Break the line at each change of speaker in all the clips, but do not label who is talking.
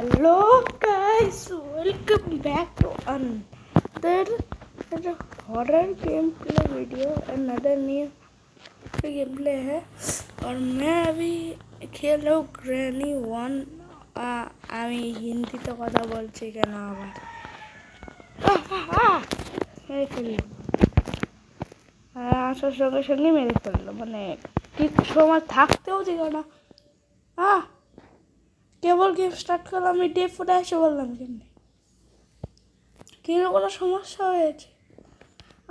Hello guys, welcome back to another horror gameplay video। another new gameplay है और मैं अभी खेल रहा हूँ ग्रैनी 1। আমি হিন্দিতে কথা বলছি কেন আবার মেরে ফেললো, আসার সঙ্গে সঙ্গে মেরে ফেললো, মানে কিছু সময় থাকতেও দিল না। কেবল গেম স্টার্ট করলাম, আমি ডে 4 এসে বললাম কেমনি কোনো সমস্যা হয়েছে,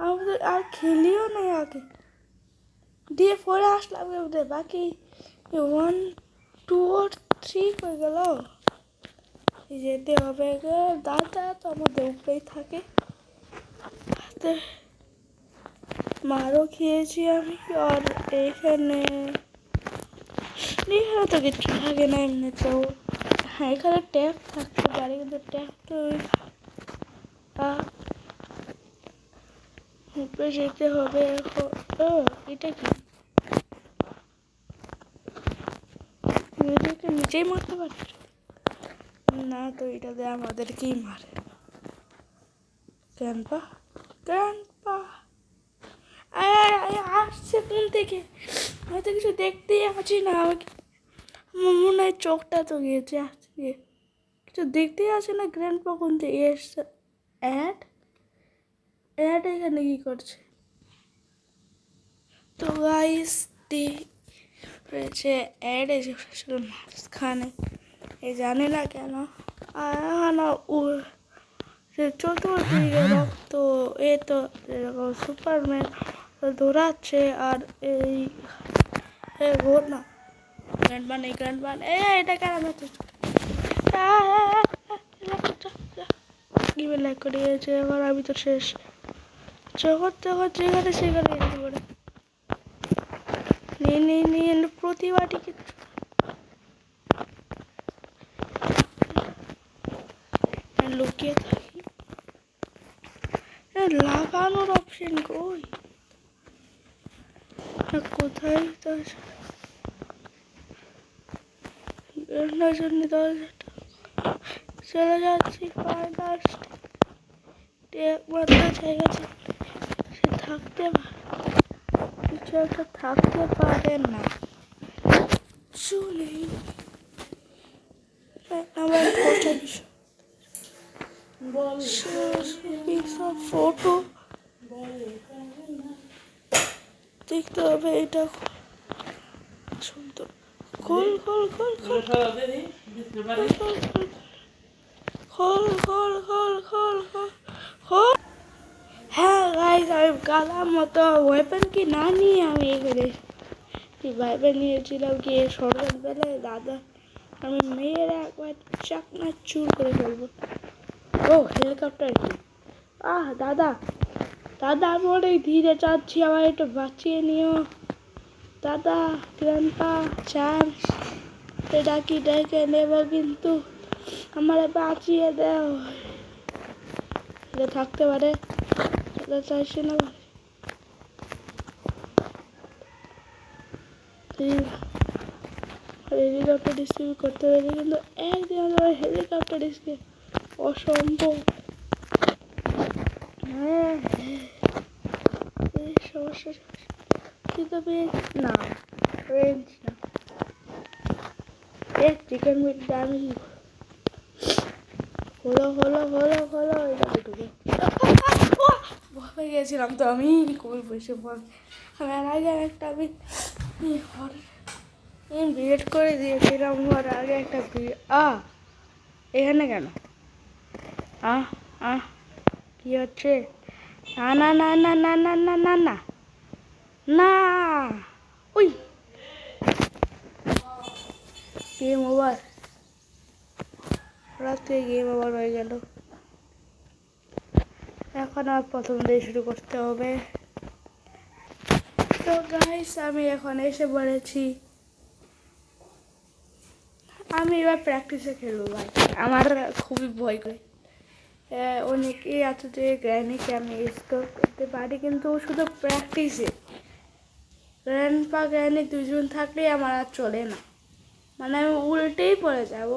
আমি তো আর খেলিও নাই আগে। ডে 4 আসলাম, বাকি 1, 2 আর 3 হয়ে গেল। যেতে হবে দাদা তো আমাদের উপরেই থাকে, মারও খেয়েছি আমি। আর এখানে তো কিছু থাকে না এমনিতেও। হ্যাঁ, এখানে ট্যাপ থাকতে পারে, কিন্তু ট্যাপ তো উপরে যেতে হবে। এটা কি এটাকে নিচেই মারতে পারে না তো, এটাতে আমাদেরকেই মারে। গ্র্যান্ডপা আসছে কোন থেকে? আমি তো কিছু দেখতেই পাচ্ছি না। আমাকে মনে হয় চোখটা তো গিয়েছে, আসছে কিছু দেখতেই আছে না। গ্র্যান্ডপা কোন থেকে এসছে? অ্যাড এখানে কি করছে? তো গাইস রয়েছে অ্যাড এসে মাঝখানে, এ জানে না কেন চতুর্থ গেল। তো এ তো এরকম সুপারম্যান দৌড়াচ্ছে, আর এই ঘোর না গ্র্যান্ডম্যান এটা কেন লাইক করে গেছে। এবার আমি তো শেষ, যখন তখন যেখানে সেখানে যেতে পারে। নিয়ে প্রতিবারই কিছু লুকিয়ে থাকি। লাগানোর অপশন কই? কোথায় জন্য চলে যাচ্ছি। একমাত্র জায়গা সে থাকতে কিছু একটা থাকতে পারে না। চলে আমার ফটো দেখতে হবে। এটা খোল। হ্যাঁ গাইস, আমি গালার মতো ওয়েপন কি না নিয়ে আমি এখানে ভাইবে নিয়েছিলাম কি শর্টগান পেলে দাদা আমি মেয়েরা একবার চাকনা চুর করে ফেলবো। ও হেলিকপ্টার কি? দাদা আমি অনেক ধীরে যাচ্ছি, আমার একটু বাঁচিয়ে নিও দাদা। গ্র্যান্ডপা চান্স ডাকি ডেকে নেব, কিন্তু আমার বাঁচিয়ে দাও। এটা থাকতে পারে, চাইছি না। হেলিকপ্টার ডিস্ট্রিবিউট করতে পেরেছি, কিন্তু একদিন আমার হেলিকপ্টার ডিস্ট্রিবিউট অসম্ভব। হ্যাঁ সমস্যা কিন্তু না রেঞ্জ না। চিকেন মিট আমি হলো এটাকে ঢুকে ভয় গেছিলাম তো আমি। খুবই বসে আমি এর আগে একটা বিয়েট করে দিয়েছিলাম। ওর আগে একটা এখানে কেন কি হচ্ছে? না ওই গেম ওভার, রাতে গেম ওভার হয়ে গেল। এখন আর প্রথম দিয়ে শুরু করতে হবে। তো গাইস আমি এখন এসে পড়েছি। আমি এবার প্র্যাকটিসে খেলবো ভাই, আমার খুবই ভয় করে। অনেকেই আছে যে গ্র্যানিকে আমি স্কোর করতে পারি, কিন্তু শুধু প্র্যাকটিসে। গ্র্যান্ডপা গ্র্যানি দুজন থাকলেই আমার আর চলে না, মানে আমি উল্টেই পড়ে যাব।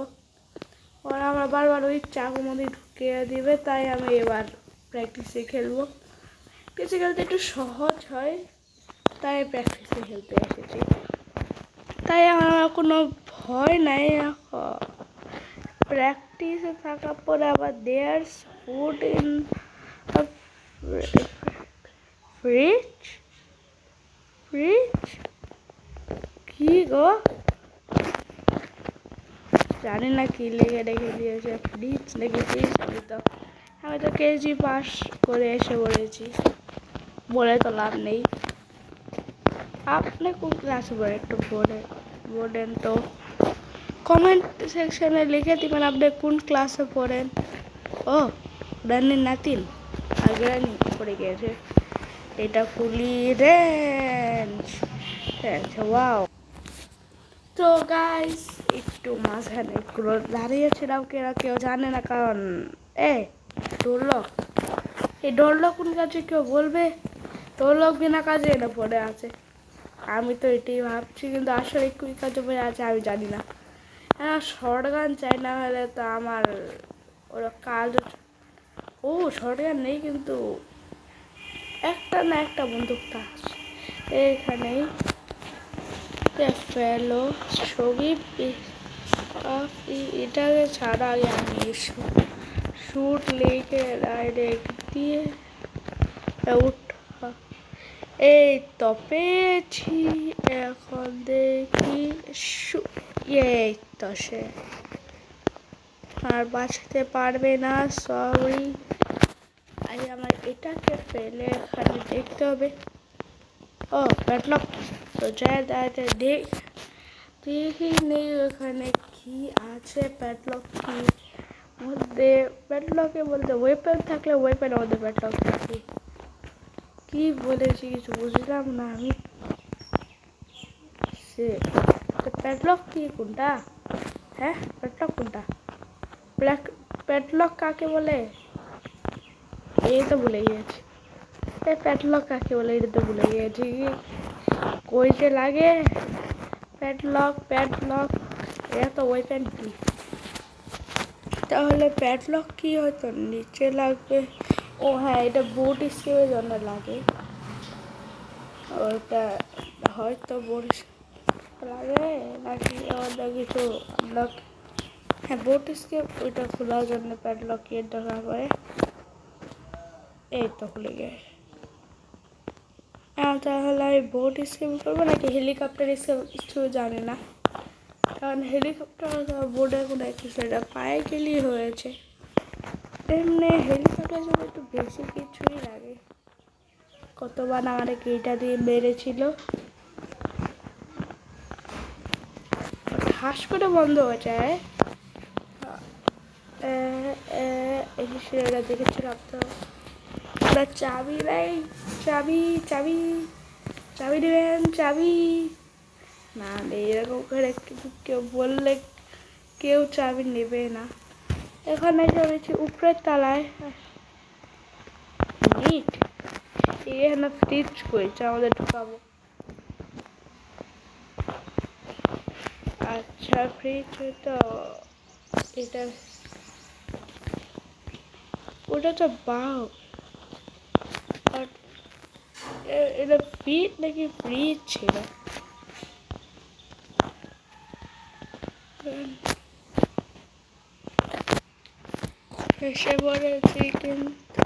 ওরা আমার বারবার ওই চাকুর মধ্যে ঢুকিয়ে দিবে, তাই আমি এবার প্র্যাকটিসে খেলবো। পিসি খেলতে একটু সহজ হয়, তাই প্র্যাকটিসে খেলতে এসেছি। তাই আমার কোনো ভয় নাই। প্র্যাকটিসে থাকার পরে আবার there's food in fridge. Fridge কি গো, জানি না কি লেগে রেখে দিয়েছে, ফ্রিজ নাকি ফ্রিজ। আমি তো কেজি পাস করে এসে বলেছি, বলে তো লাভ নেই। আপনি কোন ক্লাসে পড়েন একটু বলেন তো, কমেন্ট সেকশনে লিখে দিবেন আপনি কোন ক্লাসে পড়েন। ও রানির নাতিন আর গ্রানি পড়ে গিয়েছে। এটা ফুলি রেঞ্জ। ওয়াও। তো গাইস একটু মাঝখানে একটু দাঁড়িয়েছিলাম, কেউ জানে না, কারণ ঢোলক, এই ঢোলক কোন কাজে কেউ বলবে? ঢোলক বিনা কাজে এনে পড়ে আছে। আমি তো এটাই ভাবছি, কিন্তু আসলে কোন কাজে পড়ে আছে আমি জানি না। হ্যাঁ, শর্ট গান চাই, না হলে তো আমার ওরা কাজ। ও শর্ট গান নেই, কিন্তু একটা না একটা বন্দুকটা আছে এইখানেই। ফেলো ছবি এটাকে ছাড়া আগে আমি শুট লিখে ডাইরেক্ট দিয়ে এই তো পেয়েছি। এখন দেখি এই তো সে আর বাঁচতে পারবে না, সরি। আমার এটাকে ফেলে এখানে দেখতে হবে। ও প্যাডলক তো দেখি নেই ওখানে কি আছে। প্যাডলক কি মধ্যে, প্যাডলকে বলতে ওয়েপেন থাকলে ওয়েপেনের মধ্যে প্যাডলক থাকে। কি বলেছি কিছু বুঝলাম না আমি। সে প্যাডলক কি কোনটা? হ্যাঁ প্যাডলক কোনটা? প্যাডলক কাকে বলে? এই তো ভুলে গিয়েছি। প্যাডলক কাকে বলে এটা তো ভুলে গিয়েছি। কইতে লাগে প্যাডলক এটা তো ওয়েপেন কি? তাহলে প্যাডলক কি হয়তো নিচে লাগবে। ও হ্যাঁ, এটা বোট স্কেপের জন্য লাগে। ওটা হয়তো বোট লাগে নাকি অন্য কিছু। হ্যাঁ বোট স্কেপ, ওইটা খোলার জন্য প্যাডলক এর দরকার পড়ে। এই তো খুলে গেছে। তাহলে আমি বোট স্কেপ করবো নাকি হেলিকপ্টার স্কেপ, কিছু জানি না। কারণ হেলিকপ্টার বোর্ডের কোনো কিছু এটা পায়ে গেলেই হয়েছে। এমনি হেলিকপ্টার জন্য একটু বেশি কিছুই লাগে। কতবার আমাদের এইটা দিয়ে মেরেছিল, ঠাস করে বন্ধ হয়ে যায়। এটা দেখেছিলাম তো। চাবি নেই, চাবি চাবি চাবি দেবেন, চাবি না এরকম করে কেউ বললে কেউ চাবি নেবে না। এখানে চলেছি উপরের তলায়। নিট এখানে ফ্রিজ করেছে, আমাদের ঢুকাবো। আচ্ছা ফ্রিজ তো এটা, ওটা তো বাউ। এটা ফ্রিজ নাকি ফ্রিজ ছিল? এসে পড়েছি, কিন্তু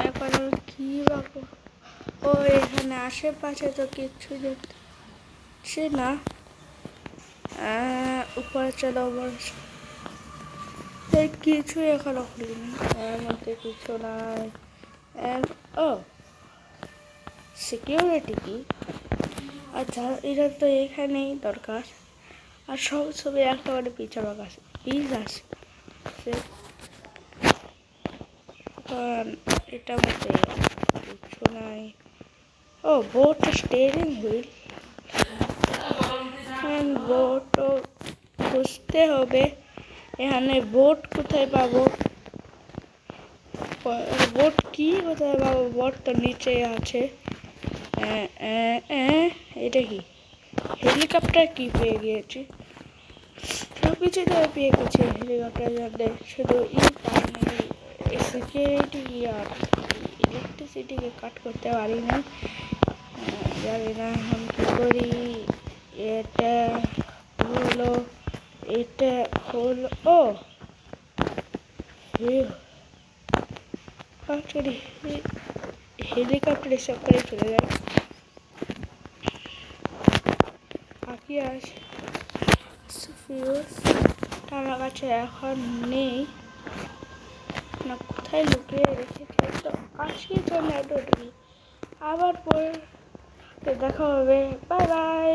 এখন কি বাবু। ও এখানে আশেপাশে তো কিচ্ছু দেখছি না। উপরে চলো, কিছু এখনো খুলিনি, এর মধ্যে কিছু নাই। ও সিকিউরিটি কি? আচ্ছা এটা তো এখানেই দরকার। আর সব ছবি একটা করে পিছানো আছে, পিস আছে এটার মধ্যে কিছু নাই। ও বোট স্টিয়ারিং হুইল, বোটও খুঁজতে হবে। এখানে বোট কোথায় পাবো? বোট কি কোথায় পাবো? বোট তো নিচে আছে। এটা কি হেলিকপ্টার? কি পেয়ে গিয়েছি কিছুতে পেয়ে গেছে হেলিকপ্টার জানলে শুধু পাইনি সিকিউরিটি আর ইলেকট্রিসিটিকে কাট করতে পারি না। জানি না এখন কী করি। এটা হলো এটা হলো ও সরি হেলিকপ্টারের সব করে চলে যায়। পাখি আছে আমার কাছে এখন নেই না, কোথায় লুকিয়ে রেখেছে। তো আজকের জন্য এতটুকুই, আবার পরে দেখা হবে। Bye bye.